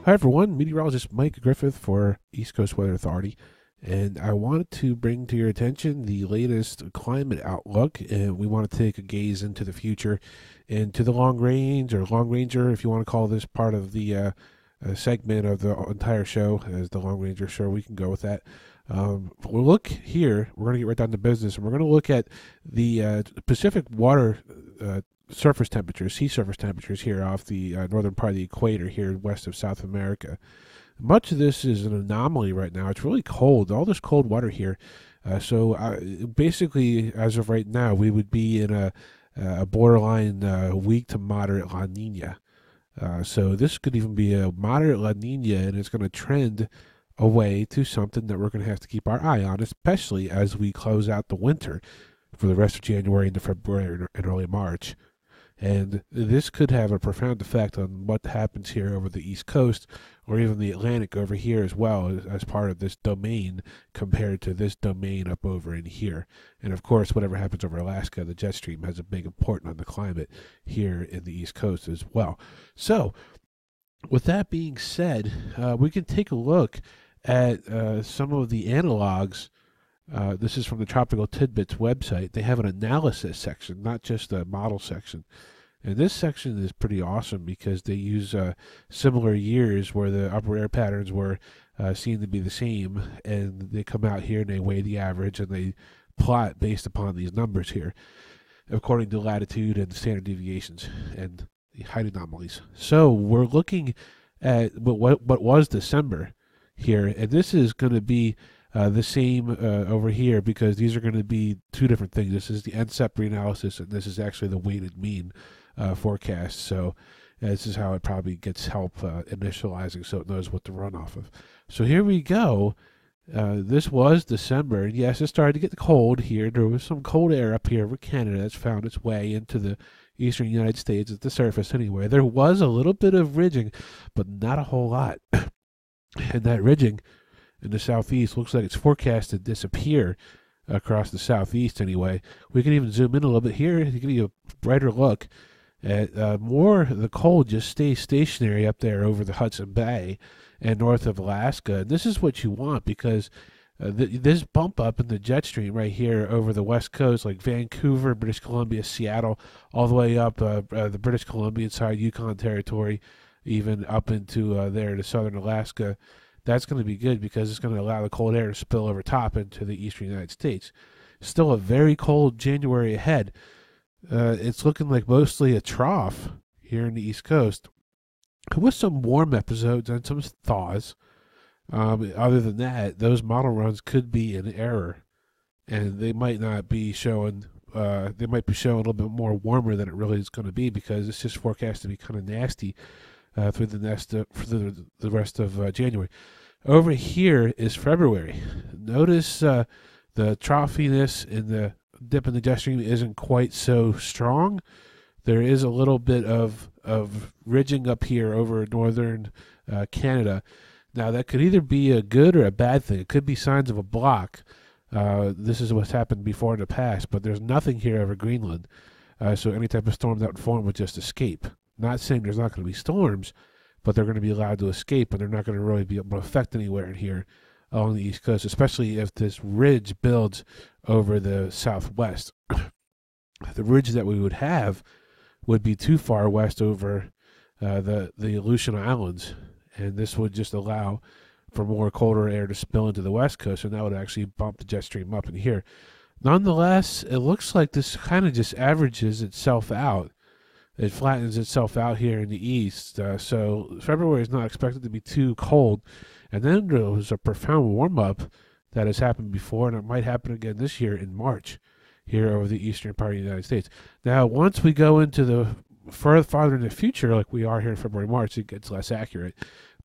Hi everyone, meteorologist Mike Griffith for East Coast Weather Authority, and I wanted to bring to your attention the latest climate outlook, and we want to take a gaze into the future, into the long range, or long ranger, if you want to call this part of the segment of the entire show as the long ranger. Sure, we can go with that. We'll look here, we're going to get right down to business, and we're going to look at the Pacific water surface temperatures, sea surface temperatures here off the northern part of the equator here west of South America. Much of this is an anomaly right now. It's really cold, all this cold water here. So basically, as of right now, we would be in a borderline weak to moderate La Nina. So this could even be a moderate La Nina, and it's going to trend away to something that we're going to have to keep our eye on, especially as we close out the winter for the rest of January into February and early March. And this could have a profound effect on what happens here over the East Coast, or even the Atlantic over here as well, as part of this domain compared to this domain up over in here. And of course, whatever happens over Alaska, the jet stream has a big importance on the climate here in the East Coast as well. So, with that being said, we can take a look at some of the analogs. This is from the Tropical Tidbits website. They have an analysis section, not just a model section. And this section is pretty awesome because they use similar years where the upper air patterns were seen to be the same, and they come out here and they weigh the average and they plot based upon these numbers here, according to latitude and standard deviations and the height anomalies. So we're looking at what was December here, and this is going to be the same over here because these are going to be two different things. This is the NCEP reanalysis, and this is actually the weighted mean forecast. So this is how it probably gets help initializing so it knows what to run off of. So here we go. This was December, and yes, it started to get cold here. There was some cold air up here over Canada that's found its way into the eastern United States at the surface anyway. There was a little bit of ridging, but not a whole lot. And that ridging in the southeast looks like it's forecast to disappear across the southeast anyway. We can even zoom in a little bit here to give you a brighter look at more. The cold just stays stationary up there over the Hudson Bay and north of Alaska. And this is what you want because this bump up in the jet stream right here over the west coast, like Vancouver, British Columbia, Seattle, all the way up the British Columbian side, Yukon Territory, even up into there to southern Alaska. That's going to be good because it's going to allow the cold air to spill over top into the eastern United States. Still a very cold January ahead. It's looking like mostly a trough here in the East Coast, with some warm episodes and some thaws. Other than that, those model runs could be in error, and they might not be showing. They might be showing a little bit more warmer than it really is going to be because it's just forecast to be kind of nasty through the rest of January. Over here is February. Notice the troughiness in the dip in the jet stream isn't quite so strong. There is a little bit of ridging up here over northern Canada. Now that could either be a good or a bad thing. It could be signs of a block. This is what's happened before in the past, but there's nothing here over Greenland. So any type of storm that would form would just escape. Not saying there's not going to be storms, but they're going to be allowed to escape, and they're not going to really be able to affect anywhere in here along the East Coast, especially if this ridge builds over the southwest. The ridge that we would have would be too far west over the Aleutian Islands, and this would just allow for more colder air to spill into the west coast, and that would actually bump the jet stream up in here. Nonetheless, it looks like this kind of just averages itself out. It flattens itself out here in the east, so February is not expected to be too cold. And then there was a profound warm-up that has happened before, and it might happen again this year in March here over the eastern part of the United States. Now, once we go into the farther in the future, like we are here in February, March, it gets less accurate,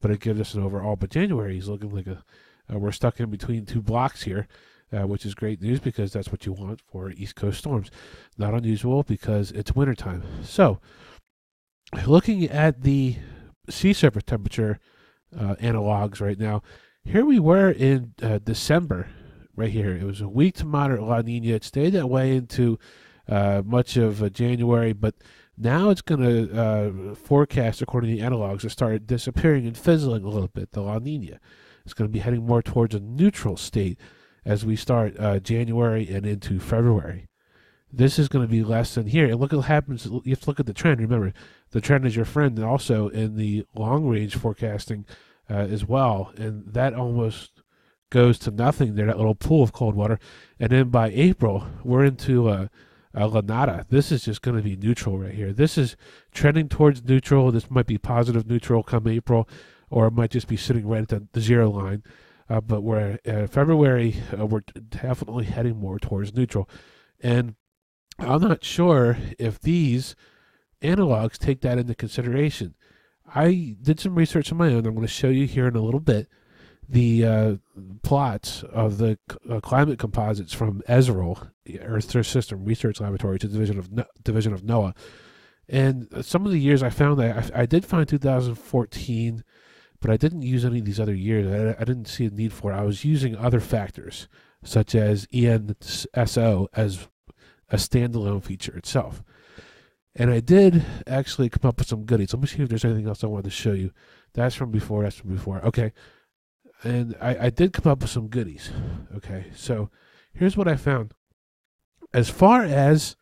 but it gives us an overall. But January is looking like we're stuck in between two blocks here. Which is great news because that's what you want for East Coast storms. Not unusual because it's wintertime. So, looking at the sea surface temperature analogs right now, here we were in December, right here. It was a weak to moderate La Nina. It stayed that way into much of January, but Now it's going to forecast, according to the analogs, to start disappearing and fizzling a little bit, the La Nina. It's going to be heading more towards a neutral state as we start January and into February. This is going to be less than here. And look at what happens. You have to look at the trend. Remember, the trend is your friend, and also in the long-range forecasting as well. And that almost goes to nothing there, that little pool of cold water. And then by April, we're into La Nada. This is just going to be neutral right here. This is trending towards neutral. This might be positive neutral come April, or it might just be sitting right at the zero line. But we're February, we're definitely heading more towards neutral. And I'm not sure if these analogs take that into consideration. I did some research on my own. I'm going to show you here in a little bit the plots of the climate composites from ESRL, the Earth System Research Laboratory, it's a division of NOAA. And some of the years I found that I did find 2014, but I didn't use any of these other years. I didn't see a need for it. I was using other factors, such as ENSO as a standalone feature itself. And I did actually come up with some goodies. Let me see if there's anything else I wanted to show you. That's from before. Okay. And I did come up with some goodies. Okay. So here's what I found. As far as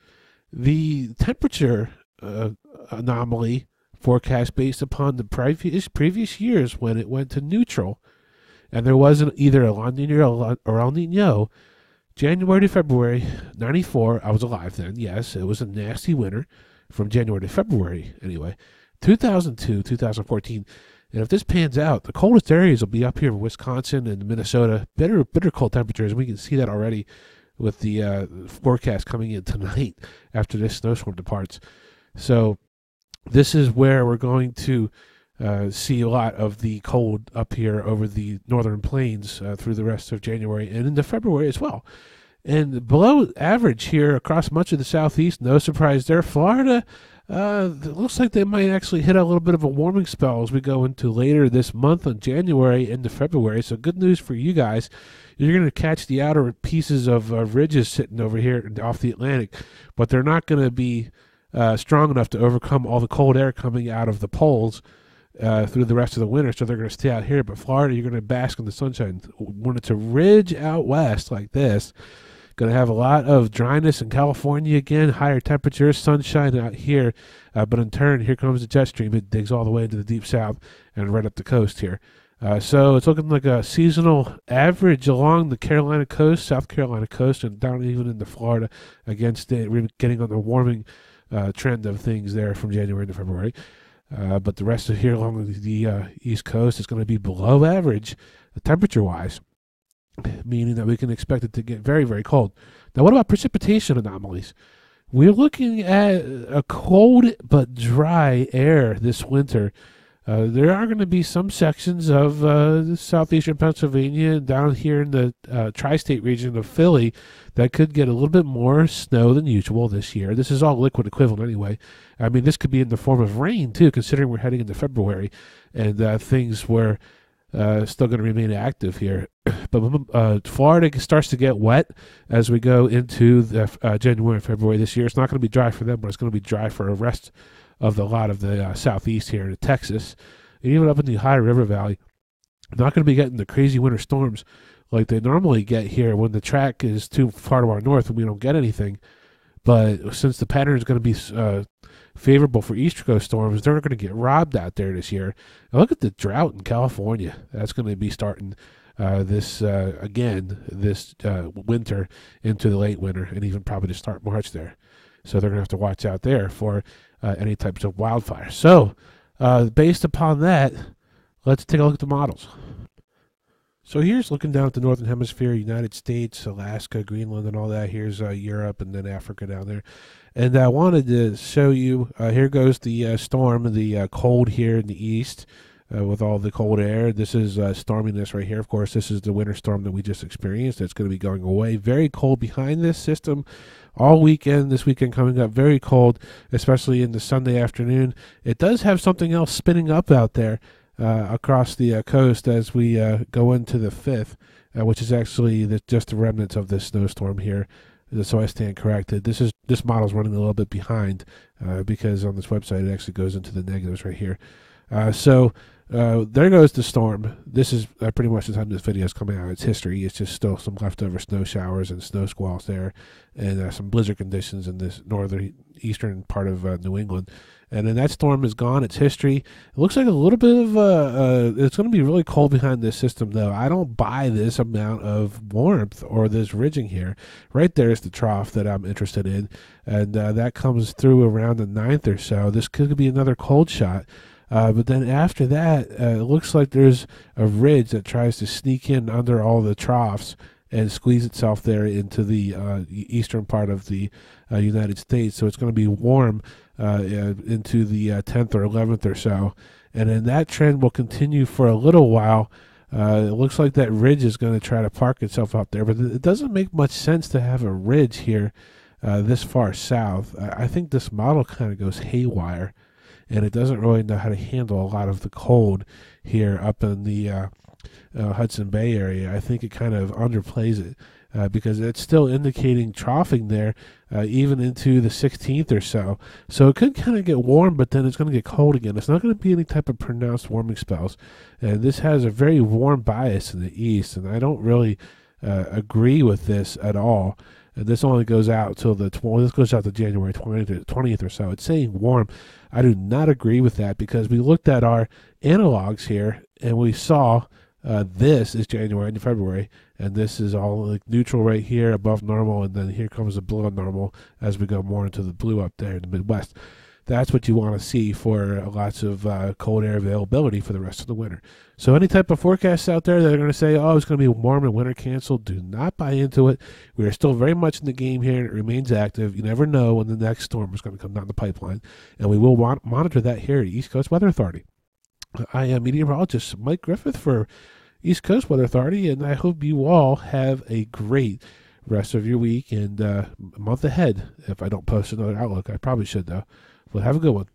the temperature anomaly forecast based upon the previous years when it went to neutral, and there wasn't either a La Nina or El Nino, January to February, 94, I was alive then, yes, it was a nasty winter from January to February anyway. 2002, 2014, and if this pans out, the coldest areas will be up here in Wisconsin and Minnesota, bitter cold temperatures. We can see that already with the forecast coming in tonight after this snowstorm departs. So this is where we're going to see a lot of the cold up here over the northern plains through the rest of January and into February as well. And below average here across much of the southeast, no surprise there. Florida, it looks like they might actually hit a little bit of a warming spell as we go into later this month on January into February. So good news for you guys. You're going to catch the outer pieces of ridges sitting over here off the Atlantic, but they're not going to be strong enough to overcome all the cold air coming out of the poles through the rest of the winter, so they're going to stay out here. But Florida, you're going to bask in the sunshine. When it's a ridge out west like this, going to have a lot of dryness in California again, higher temperatures, sunshine out here. But in turn, here comes the jet stream. It digs all the way into the deep south and right up the coast here. So it's looking like a seasonal average along the Carolina coast, South Carolina coast, and down even into Florida. Against getting on the warming trend of things there from January to February. But the rest of here along the East Coast is going to be below average temperature-wise, meaning that we can expect it to get very, very cold. Now, what about precipitation anomalies? We're looking at a cold but dry air this winter. There are going to be some sections of southeastern Pennsylvania and down here in the tri-state region of Philly that could get a little bit more snow than usual this year. This is all liquid equivalent anyway. I mean, this could be in the form of rain, too, considering we're heading into February and things were still going to remain active here. But Florida starts to get wet as we go into the January and February this year. It's not going to be dry for them, but it's going to be dry for the rest of a lot of the southeast here in Texas, and even up in the Ohio River Valley. Not going to be getting the crazy winter storms like they normally get here when the track is too far to our north and we don't get anything. But since the pattern is going to be favorable for East Coast storms, they're going to get robbed out there this year. And look at the drought in California. That's going to be starting this winter into the late winter, and even probably to start March there. So they're going to have to watch out there for any types of wildfire. So based upon that, let's take a look at the models. So here's looking down at the Northern Hemisphere, United States, Alaska, Greenland, and all that. Here's Europe and then Africa down there. And I wanted to show you, here goes the storm, the cold here in the east with all the cold air. This is storminess right here. Of course, this is the winter storm that we just experienced. It's going to be going away. Very cold behind this system all weekend. This weekend coming up, very cold, especially in the Sunday afternoon. It does have something else spinning up out there across the coast as we go into the 5th, which is actually just the remnants of this snowstorm here so I stand corrected. This model is running a little bit behind because on this website it actually goes into the negatives right here. There goes the storm. This is pretty much the time this video is coming out. It's history. It's just still some leftover snow showers and snow squalls there, and some blizzard conditions in this eastern part of New England. And then that storm is gone. It's history. It looks like a little bit of it's going to be really cold behind this system, though. I don't buy this amount of warmth or this ridging here. Right there is the trough that I'm interested in, and that comes through around the 9th or so. This could be another cold shot. But then after that, it looks like there's a ridge that tries to sneak in under all the troughs and squeeze itself there into the eastern part of the United States. So it's going to be warm into the 10th or 11th or so. And then that trend will continue for a little while. It looks like that ridge is going to try to park itself out there. But it doesn't make much sense to have a ridge here this far south. I think this model kind of goes haywire, and it doesn't really know how to handle a lot of the cold here up in the Hudson Bay area. I think it kind of underplays it because it's still indicating troughing there even into the 16th or so. So it could kind of get warm, but then it's going to get cold again. It's not going to be any type of pronounced warming spells. And this has a very warm bias in the east, and I don't really agree with this at all. This only goes out till this goes out to January 20th or so. It's saying warm. I do not agree with that because we looked at our analogs here and we saw this is January and February, and this is all like neutral right here above normal, and then here comes the below normal as we go more into the blue up there in the Midwest. That's what you want to see for lots of cold air availability for the rest of the winter. So any type of forecasts out there that are going to say, oh, it's going to be warm and winter canceled, do not buy into it. We are still very much in the game here, and it remains active. You never know when the next storm is going to come down the pipeline, and we will monitor that here at East Coast Weather Authority. I am meteorologist Mike Griffith for East Coast Weather Authority, and I hope you all have a great rest of your week and month ahead. If I don't post another outlook, I probably should, though. Well, have a good one.